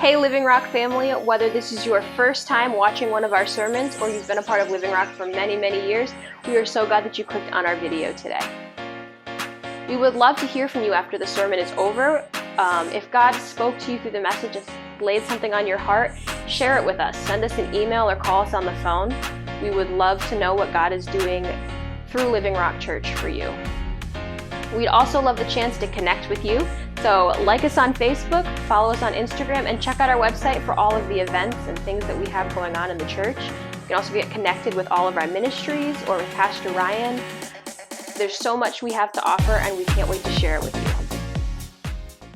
Hey Living Rock family, whether this is your first time watching one of our sermons or you've been a part of Living Rock for many, many years, we are so glad that you clicked on our video today. We would love to hear from you after the sermon is over. If God spoke to you through the message and laid something on your heart, share it with us. Send us an email or call us on the phone. We would love to know what God is doing through Living Rock Church for you. We'd also love the chance to connect with you. So like us on Facebook, follow us on Instagram, and check out our website for all of the events and things that we have going on in the church. You can also get connected with all of our ministries or with Pastor Ryan. There's so much we have to offer, and we can't wait to share it with you.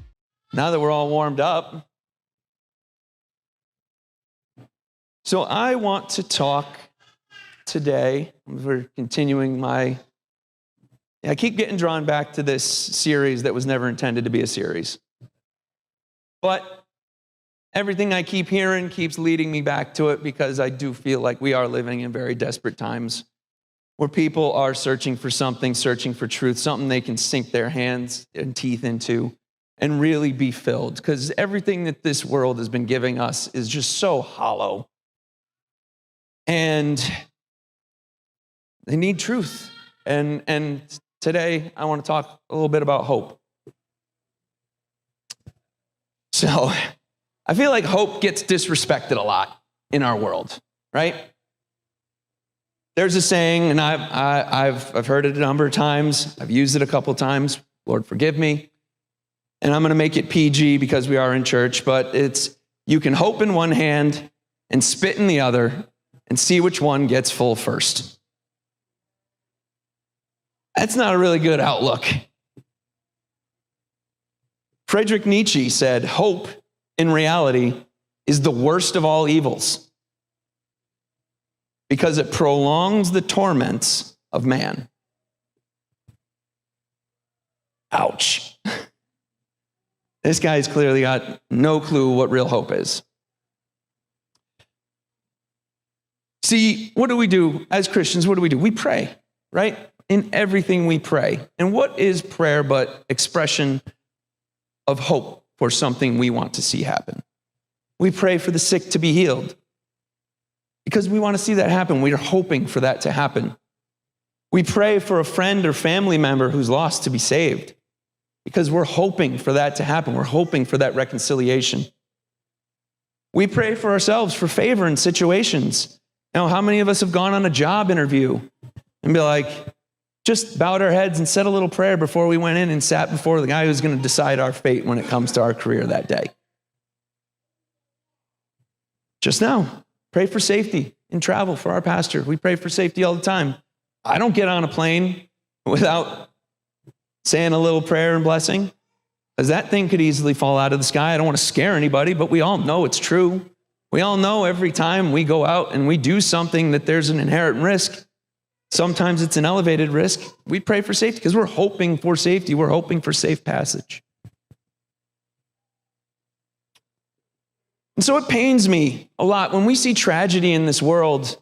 Now that we're all warmed up, so I want to talk today. We're continuing I keep getting drawn back to this series that was never intended to be a series. But everything I keep hearing keeps leading me back to it because I do feel like we are living in very desperate times where people are searching for something, searching for truth, something they can sink their hands and teeth into and really be filled. Because everything that this world has been giving us is just so hollow. And they need truth. And today, I want to talk a little bit about hope. So, I feel like hope gets disrespected a lot in our world, right? There's a saying, and I've heard it a number of times. I've used it a couple of times. Lord, forgive me. And I'm going to make it PG because we are in church, but it's, you can hope in one hand and spit in the other and see which one gets full first. That's not a really good outlook. Friedrich Nietzsche said, hope in reality is the worst of all evils because it prolongs the torments of man. Ouch. This guy's clearly got no clue what real hope is. See, what do we do as Christians? What do? We pray, right? In everything we pray. And what is prayer but expression of hope for something we want to see happen? We pray for the sick to be healed because we want to see that happen. We are hoping for that to happen. We pray for a friend or family member who's lost to be saved because we're hoping for that to happen. We're hoping for that reconciliation. We pray for ourselves for favor in situations. Now, how many of us have gone on a job interview and be like, just bowed our heads and said a little prayer before we went in and sat before the guy who's going to decide our fate when it comes to our career that day? Just now, pray for safety in travel for our pastor. We pray for safety all the time. I don't get on a plane without saying a little prayer and blessing, because that thing could easily fall out of the sky. I don't want to scare anybody, but we all know it's true. We all know every time we go out and we do something that there's an inherent risk. Sometimes it's an elevated risk. We pray for safety because we're hoping for safety. We're hoping for safe passage. And so it pains me a lot when we see tragedy in this world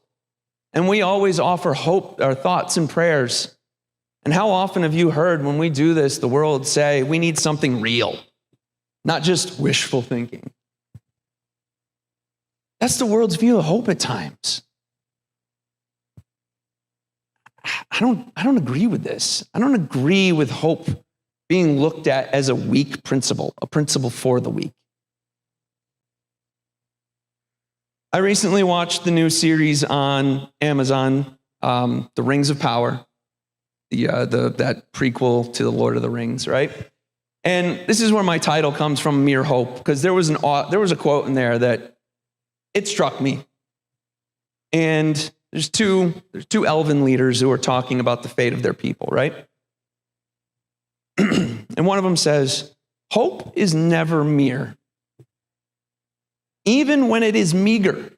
and we always offer hope, our thoughts and prayers. And how often have you heard when we do this, the world say, we need something real, not just wishful thinking. That's the world's view of hope at times. I don't agree with this. I don't agree with hope being looked at as a weak principle, a principle for the weak. I recently watched the new series on Amazon, The Rings of Power, that prequel to The Lord of the Rings, right? And this is where my title comes from, Mere Hope, because there was a quote in there that it struck me. And there's two elven leaders who are talking about the fate of their people, right? And one of them says, hope is never mere, even when it is meager.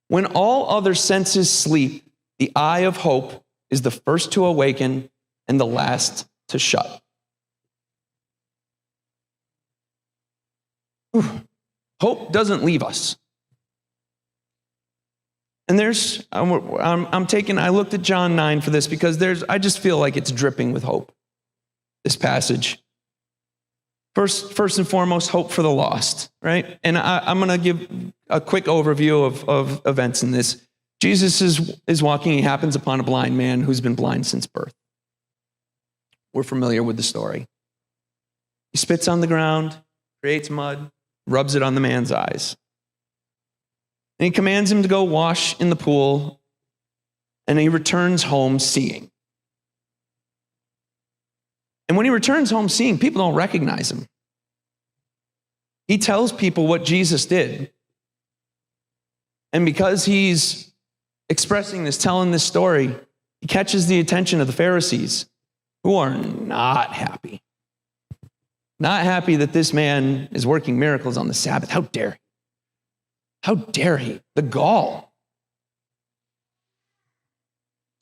When all other senses sleep, the eye of hope is the first to awaken and the last to shut. Hope doesn't leave us. And I looked at John 9 for this because I just feel like it's dripping with hope, this passage. First and foremost, hope for the lost, right? And I'm going to give a quick overview of events in this. Jesus is walking. He happens upon a blind man who's been blind since birth. We're familiar with the story. He spits on the ground, creates mud, rubs it on the man's eyes. And he commands him to go wash in the pool, and he returns home seeing. And when he returns home seeing, people don't recognize him. He tells people what Jesus did. And because he's expressing this, telling this story, he catches the attention of the Pharisees, who are not happy. Not happy that this man is working miracles on the Sabbath. How dare he? How dare he? The gall.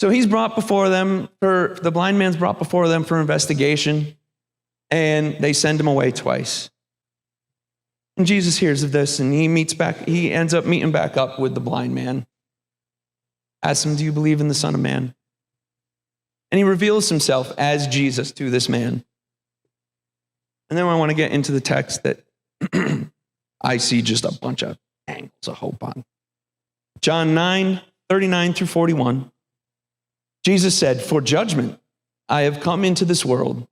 So he's brought before them, the blind man's brought before them for investigation, and they send him away twice. And Jesus hears of this, and he ends up meeting back up with the blind man. Asks him, do you believe in the Son of Man? And he reveals himself as Jesus to this man. And then I want to get into the text that I see just a bunch of angles of hope on. John 9:39 through 41. Jesus said, for judgment I have come into this world.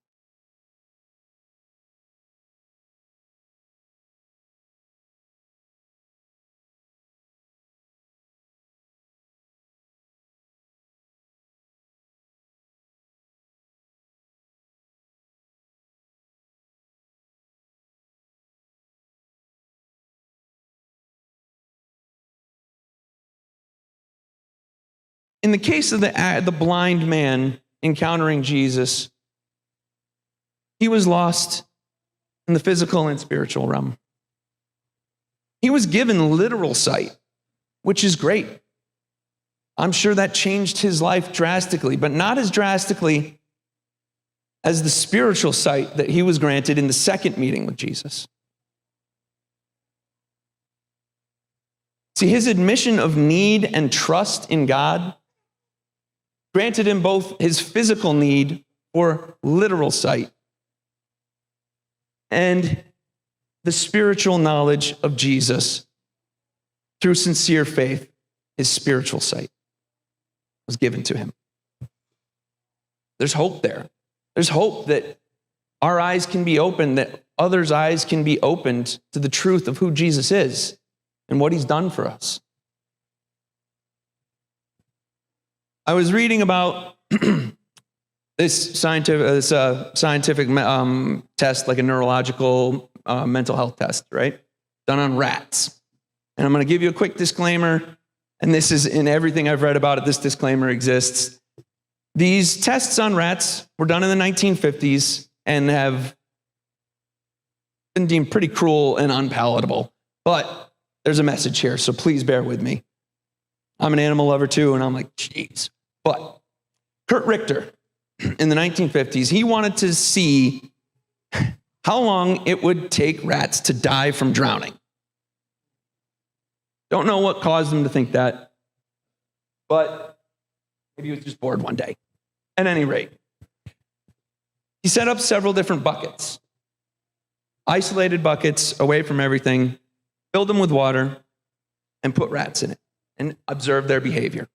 In the case of the blind man encountering Jesus, he was lost in the physical and spiritual realm. He was given literal sight, which is great. I'm sure that changed his life drastically, but not as drastically as the spiritual sight that he was granted in the second meeting with Jesus. See, his admission of need and trust in God granted him both his physical need for literal sight and the spiritual knowledge of Jesus through sincere faith. His spiritual sight was given to him. There's hope there. There's hope that our eyes can be opened, that others' eyes can be opened to the truth of who Jesus is and what he's done for us. I was reading about this scientific test, like a neurological mental health test, right? Done on rats. And I'm going to give you a quick disclaimer, and this is in everything I've read about it, this disclaimer exists. These tests on rats were done in the 1950s and have been deemed pretty cruel and unpalatable. But there's a message here, so please bear with me. I'm an animal lover too, and I'm like, geez. But Kurt Richter, in the 1950s, he wanted to see how long it would take rats to die from drowning. Don't know what caused him to think that, but maybe he was just bored one day. At any rate, he set up several different buckets, isolated buckets away from everything, filled them with water, and put rats in it, and observed their behavior.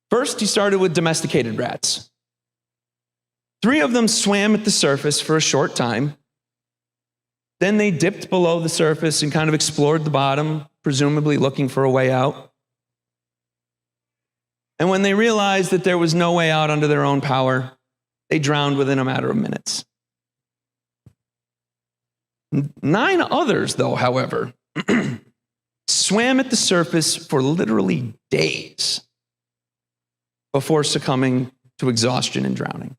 First, he started with domesticated rats. 3 of them swam at the surface for a short time. Then they dipped below the surface and kind of explored the bottom, presumably looking for a way out. And when they realized that there was no way out under their own power, they drowned within a matter of minutes. 9 others, though, however, swam at the surface for literally days before succumbing to exhaustion and drowning.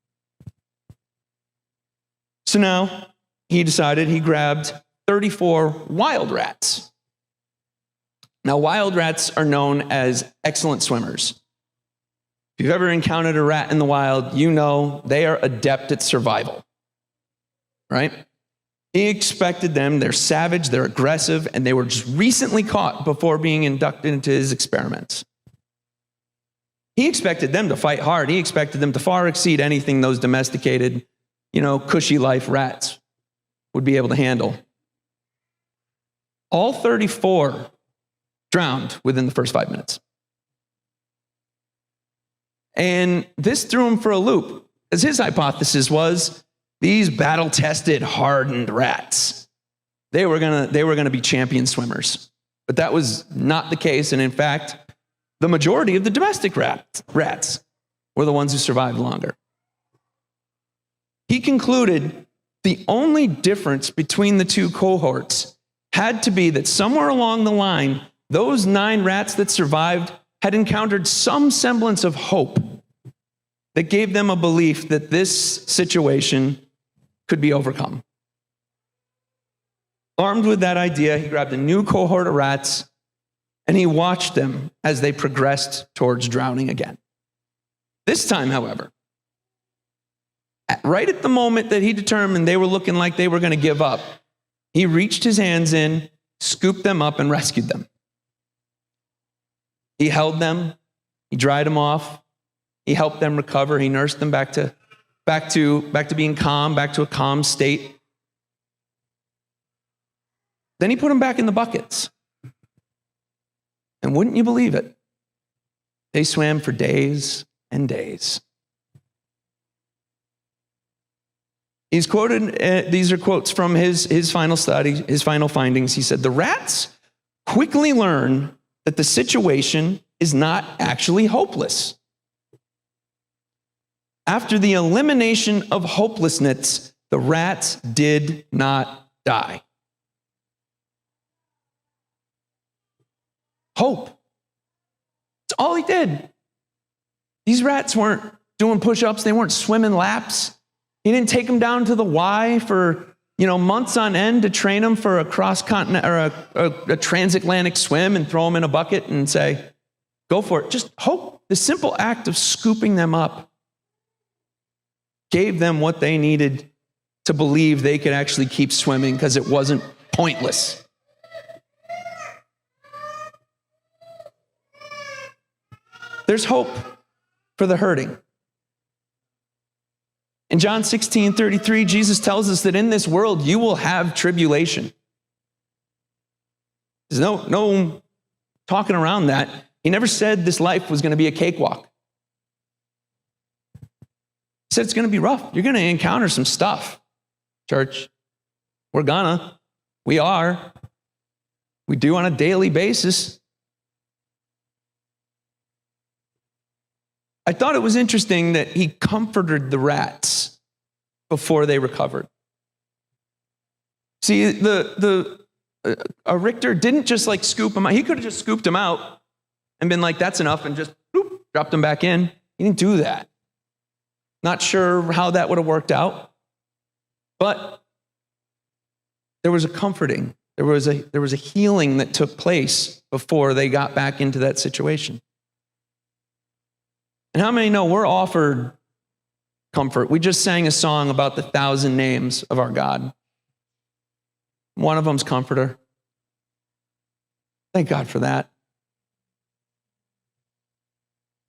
So now he decided he grabbed 34 wild rats. Now, wild rats are known as excellent swimmers. If you've ever encountered a rat in the wild, you know they are adept at survival, right? He expected them, they're savage, they're aggressive, and they were just recently caught before being inducted into his experiments. He expected them to fight hard. He expected them to far exceed anything those domesticated cushy life rats would be able to handle. All 34 drowned within the first 5 minutes. And this threw him for a loop, as his hypothesis was these battle-tested, hardened rats, they were gonna be champion swimmers. But that was not the case, and in fact, the majority of the domestic rats were the ones who survived longer. He concluded the only difference between the two cohorts had to be that somewhere along the line, those 9 rats that survived had encountered some semblance of hope that gave them a belief that this situation could be overcome. Armed with that idea, he grabbed a new cohort of rats and he watched them as they progressed towards drowning again. This time, however, right at the moment that he determined they were looking like they were going to give up, he reached his hands in, scooped them up, and rescued them. He held them, he dried them off, he helped them recover, he nursed them back to being calm, back to a calm state. Then he put them back in the buckets. And wouldn't you believe it? They swam for days and days. He's quoted, these are quotes from his final study, his final findings. He said, the rats quickly learn that the situation is not actually hopeless. After the elimination of hopelessness, the rats did not die. Hope. That's all he did. These rats weren't doing push-ups. They weren't swimming laps. He didn't take them down to the Y for, months on end to train them for a cross-continent or a transatlantic swim and throw them in a bucket and say, go for it. Just hope. The simple act of scooping them up gave them what they needed to believe they could actually keep swimming because it wasn't pointless. There's hope for the hurting. In John 16:33, Jesus tells us that in this world you will have tribulation. There's no talking around that. He never said this life was going to be a cakewalk. He said it's going to be rough. You're going to encounter some stuff, church. We are. We do on a daily basis. I thought it was interesting that he comforted the rats before they recovered. See, a Richter didn't just scoop them out. He could have just scooped them out and been like, that's enough, and just dropped them back in. He didn't do that. Not sure how that would have worked out, but there was a comforting, there was a healing that took place before they got back into that situation. And how many know we're offered comfort? We just sang a song about the 1,000 names of our God. One of them's comforter. Thank God for that.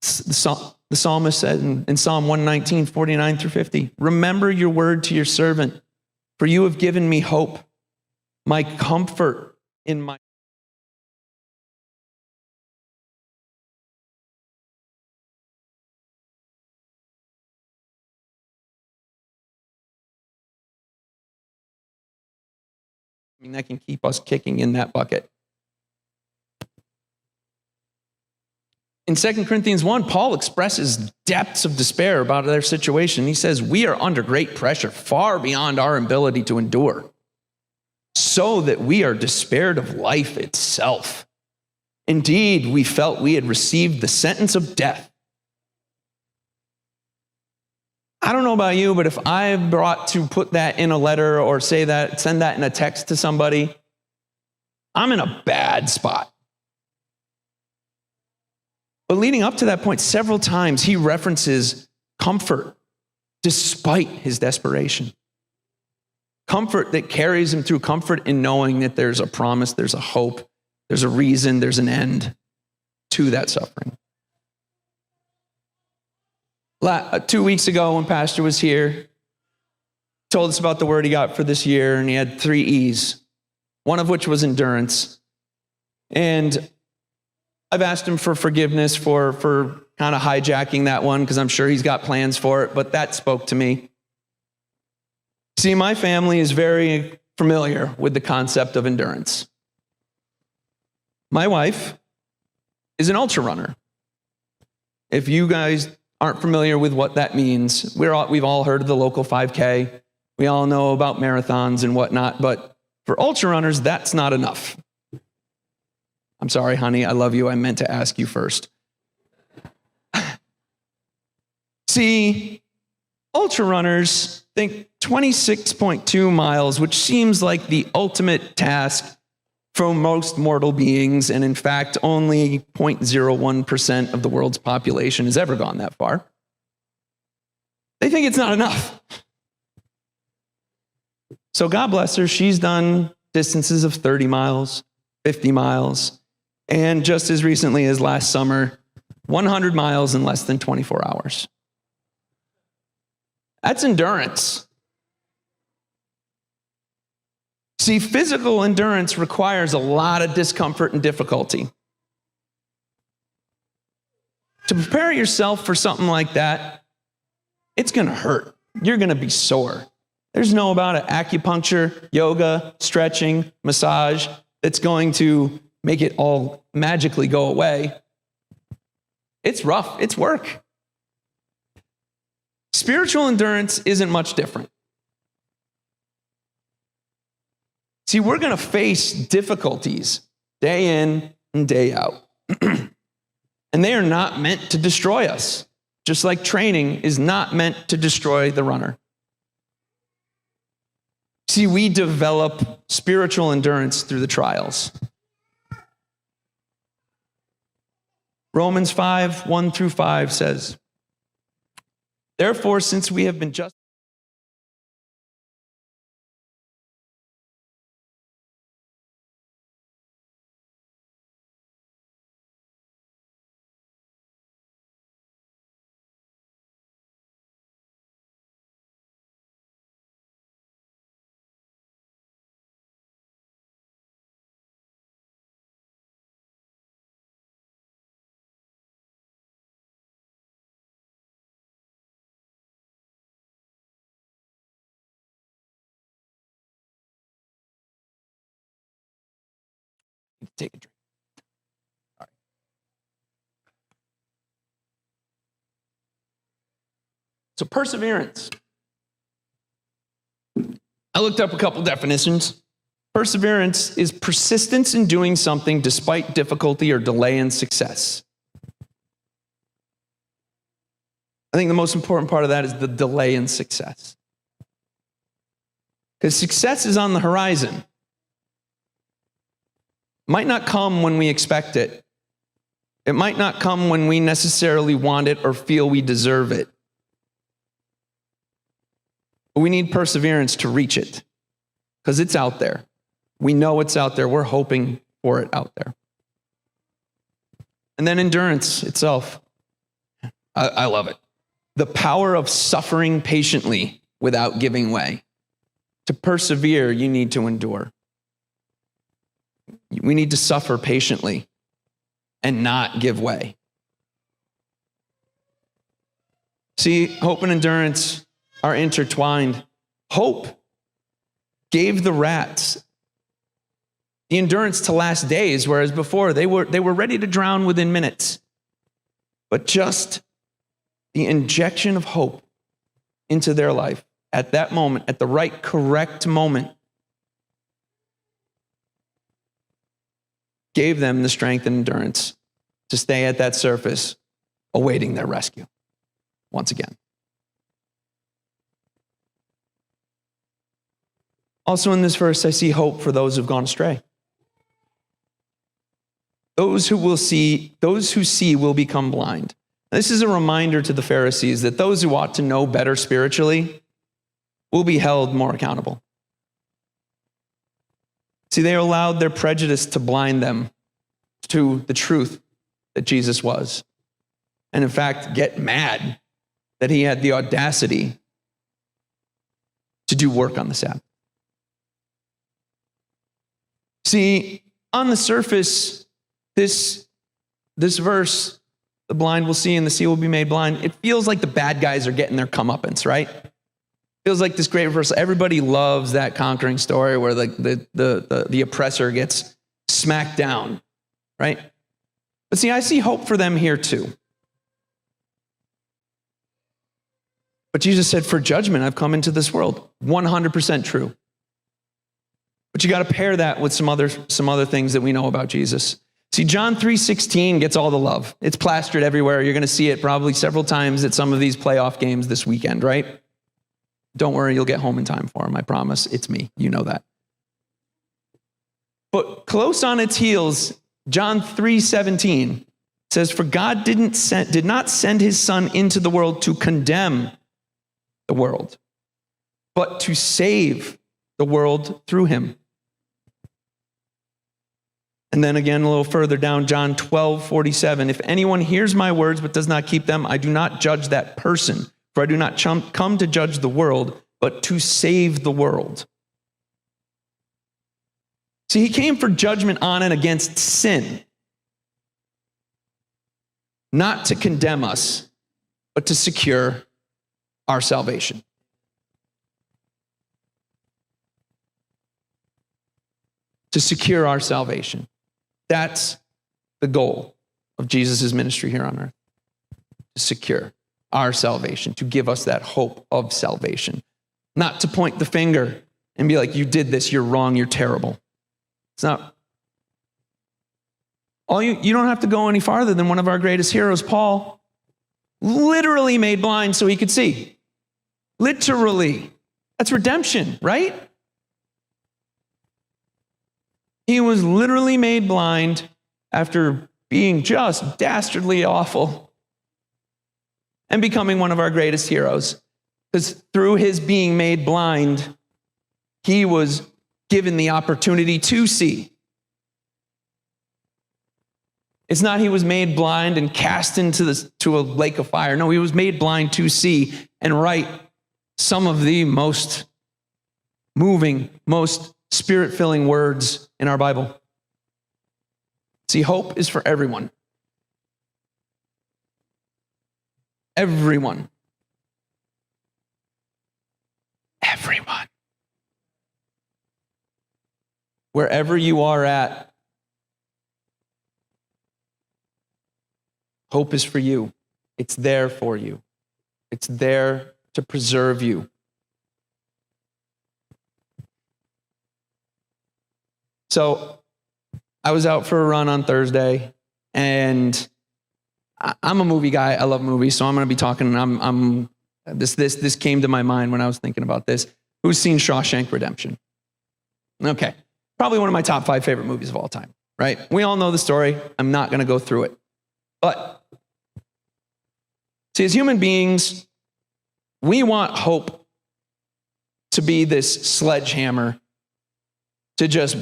The psalmist said in Psalm 119, 49 through 50, remember your word to your servant, for you have given me hope, my comfort in my that can keep us kicking in that bucket. In 2 Corinthians 1, Paul expresses depths of despair about their situation. He says, we are under great pressure, far beyond our ability to endure, so that we are despaired of life itself. Indeed, we felt we had received the sentence of death. I don't know about you, but if I brought to put that in a letter or send that in a text to somebody, I'm in a bad spot. But leading up to that point, several times he references comfort despite his desperation. Comfort that carries him through, comfort in knowing that there's a promise, there's a hope, there's a reason, there's an end to that suffering. 2 weeks ago when Pastor was here, told us about the word he got for this year, and he had 3 E's, one of which was endurance. And I've asked him for forgiveness for kind of hijacking that one, because I'm sure he's got plans for it, but that spoke to me. See, my family is very familiar with the concept of endurance. My wife is an ultra runner. If you guys aren't familiar with what that means, we've all heard of the local 5K. We all know about marathons and whatnot, but for ultra runners, that's not enough. I'm sorry, honey, I love you. I meant to ask you first. See, ultra runners think 26.2 miles, which seems like the ultimate task for most mortal beings, and in fact, only 0.01% of the world's population has ever gone that far. They think it's not enough. So God bless her, she's done distances of 30 miles, 50 miles, and just as recently as last summer, 100 miles in less than 24 hours. That's endurance. See, physical endurance requires a lot of discomfort and difficulty. To prepare yourself for something like that, it's going to hurt. You're going to be sore. There's no amount of acupuncture, yoga, stretching, massage that's going to make it all magically go away. It's rough. It's work. Spiritual endurance isn't much different. See, we're going to face difficulties day in and day out. And they are not meant to destroy us, just like training is not meant to destroy the runner. See, we develop spiritual endurance through the trials. Romans 5, 1 through 5 says, therefore, since we have been justified, take a drink. All right. So perseverance. I looked up a couple definitions. Perseverance is persistence in doing something despite difficulty or delay in success. I think the most important part of that is the delay in success. Because success is on the horizon. Might not come when we expect it. It might not come when we necessarily want it or feel we deserve it. But we need perseverance to reach it, because it's out there. We know it's out there. We're hoping for it out there. And then endurance itself. I love it. The power of suffering patiently without giving way. To persevere, you need to endure. We need to suffer patiently and not give way. See, hope and endurance are intertwined. Hope gave the rats the endurance to last days, whereas before they were ready to drown within minutes. But just the injection of hope into their life at that moment, at the right, correct moment, gave them the strength and endurance to stay at that surface, awaiting their rescue once again. Also in this verse, I see hope for those who've gone astray. Those who see will become blind. This is a reminder to the Pharisees that those who ought to know better spiritually will be held more accountable. See, they allowed their prejudice to blind them to the truth that Jesus was. And in fact, get mad that he had the audacity to do work on the Sabbath. See, on the surface, this verse, the blind will see and the sea will be made blind, it feels like the bad guys are getting their comeuppance, right? Feels like this great verse. Everybody loves that conquering story where the oppressor gets smacked down, right? But see, I see hope for them here too. But Jesus said, for judgment I've come into this world. 100% true. But you got to pair that with some other things that we know about Jesus. See, John 3:16 gets all the love. It's plastered everywhere. You're going to see it probably several times at some of these playoff games this weekend, right? Don't worry, you'll get home in time for them. I promise. It's me. You know that. But close on its heels, John 3:17 says, for God did not send his son into the world to condemn the world, but to save the world through him. And then again, a little further down, John 12:47, if anyone hears my words but does not keep them, I do not judge that person, for I do not come to judge the world, but to save the world. See, he came for judgment on and against sin, not to condemn us, but to secure our salvation. To secure our salvation. That's the goal of Jesus' ministry here on earth. To secure our salvation, to give us that hope of salvation. Not to point the finger and be like, you did this, you're wrong, you're terrible. It's not. You don't have to go any farther than one of our greatest heroes, Paul, literally made blind so he could see. Literally. That's redemption, right? He was literally made blind after being just dastardly awful and becoming one of our greatest heroes. Because through his being made blind, he was given the opportunity to see. It's not he was made blind and cast into a lake of fire. No, he was made blind to see and write some of the most moving, most spirit-filling words in our Bible. See, hope is for everyone. Everyone. Everyone. Wherever you are at, hope is for you. It's there for you. It's there to preserve you. So I was out for a run on Thursday, and I'm a movie guy. I love movies, so I'm going to be talking. This came to my mind when I was thinking about this. Who's seen Shawshank Redemption? Okay, probably one of my top 5 favorite movies of all time, right? We all know the story. I'm not going to go through it. But see, as human beings, we want hope to be this sledgehammer to just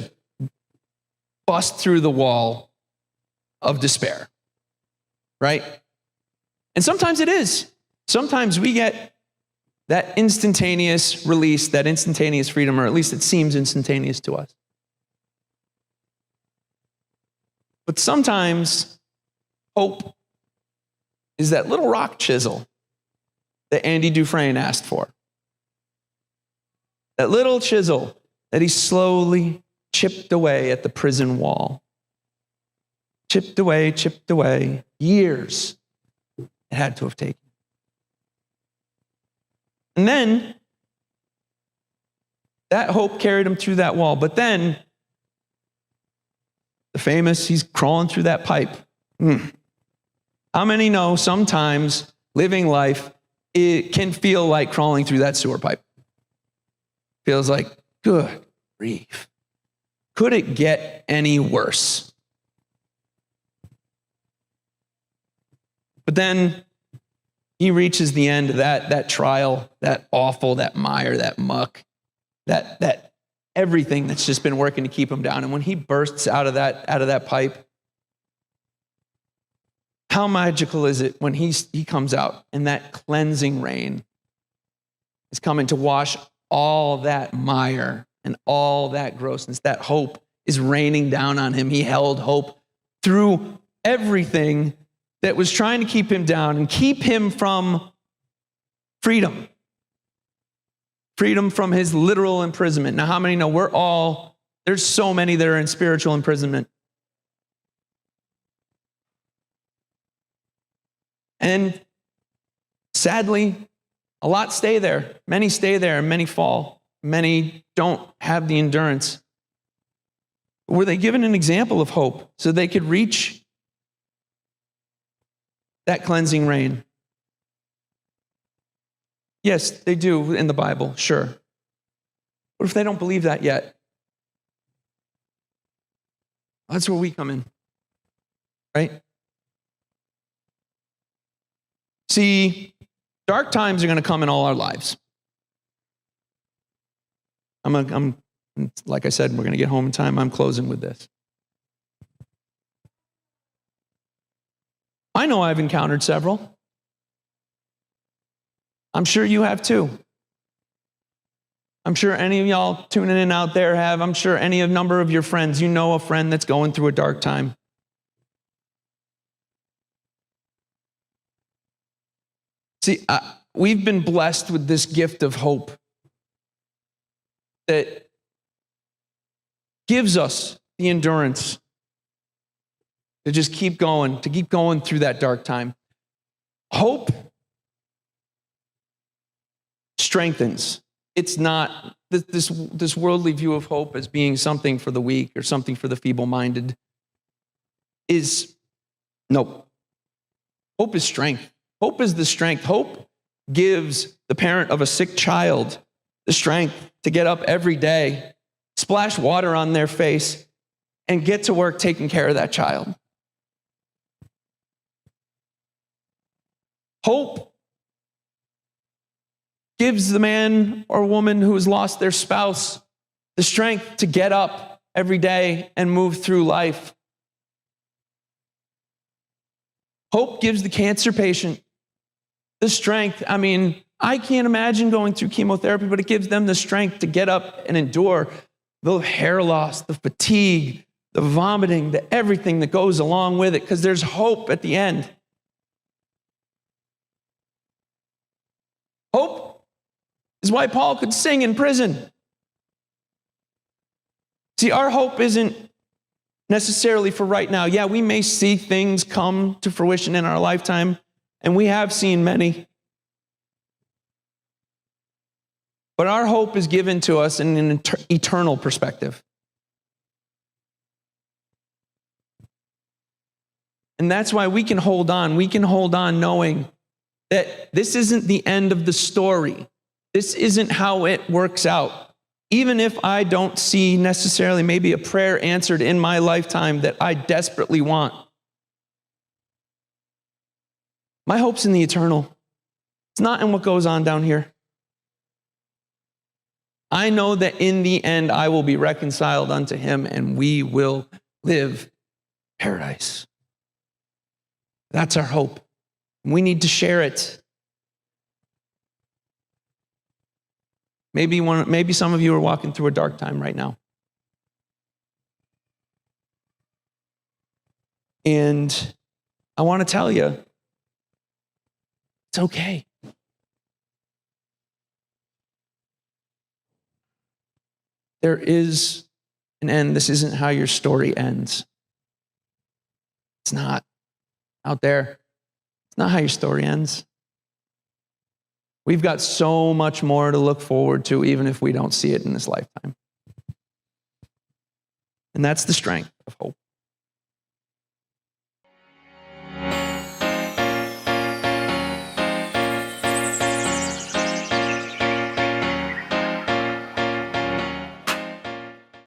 bust through the wall of despair, right? And sometimes it is. Sometimes we get that instantaneous release, that instantaneous freedom, or at least it seems instantaneous to us. But sometimes hope is that little rock chisel that Andy Dufresne asked for. That little chisel that he slowly chipped away at the prison wall. Chipped away. Years it had to have taken. And then that hope carried him through that wall. But then he's crawling through that pipe. How many know sometimes living life, it can feel like crawling through that sewer pipe? Feels like, good grief. Could it get any worse? But then he reaches the end of that trial, that awful, that mire, that muck, that everything that's just been working to keep him down. And when he bursts out of that pipe, how magical is it when he comes out and that cleansing rain is coming to wash all that mire and all that grossness. That hope is raining down on him. He held hope through everything that was trying to keep him down and keep him from freedom. Freedom from his literal imprisonment. Now, how many know there's so many that are in spiritual imprisonment. And sadly, a lot stay there. Many stay there and many fall. Many don't have the endurance. Were they given an example of hope so they could reach that cleansing rain? Yes, they do in the Bible, sure. What if they don't believe that yet? That's where we come in, right? See, dark times are going to come in all our lives. I'm like I said, we're going to get home in time. I'm closing with this. I know I've encountered several. I'm sure you have too. I'm sure any of y'all tuning in out there have. I'm sure any number of your friends, you know a friend that's going through a dark time. See, we've been blessed with this gift of hope that gives us the endurance to just keep going through that dark time. Hope strengthens. It's not this worldly view of hope as being something for the weak or something for the feeble-minded. Nope. Hope is strength. Hope is the strength. Hope gives the parent of a sick child the strength to get up every day, splash water on their face, and get to work taking care of that child. Hope gives the man or woman who has lost their spouse the strength to get up every day and move through life. Hope gives the cancer patient the strength. I mean, I can't imagine going through chemotherapy, but it gives them the strength to get up and endure the hair loss, the fatigue, the vomiting, the everything that goes along with it, because there's hope at the end. Hope is why Paul could sing in prison. See, our hope isn't necessarily for right now. Yeah, we may see things come to fruition in our lifetime, and we have seen many. But our hope is given to us in an eternal perspective. And that's why we can hold on. We can hold on knowing that this isn't the end of the story. This isn't how it works out. Even if I don't see necessarily maybe a prayer answered in my lifetime that I desperately want, my hope's in the eternal. It's not in what goes on down here. I know that in the end I will be reconciled unto him and we will live paradise. That's our hope. We need to share it. Maybe some of you are walking through a dark time right now. And I want to tell you, it's okay. There is an end. This isn't how your story ends. It's not out there. It's not how your story ends. We've got so much more to look forward to, even if we don't see it in this lifetime. And that's the strength of hope.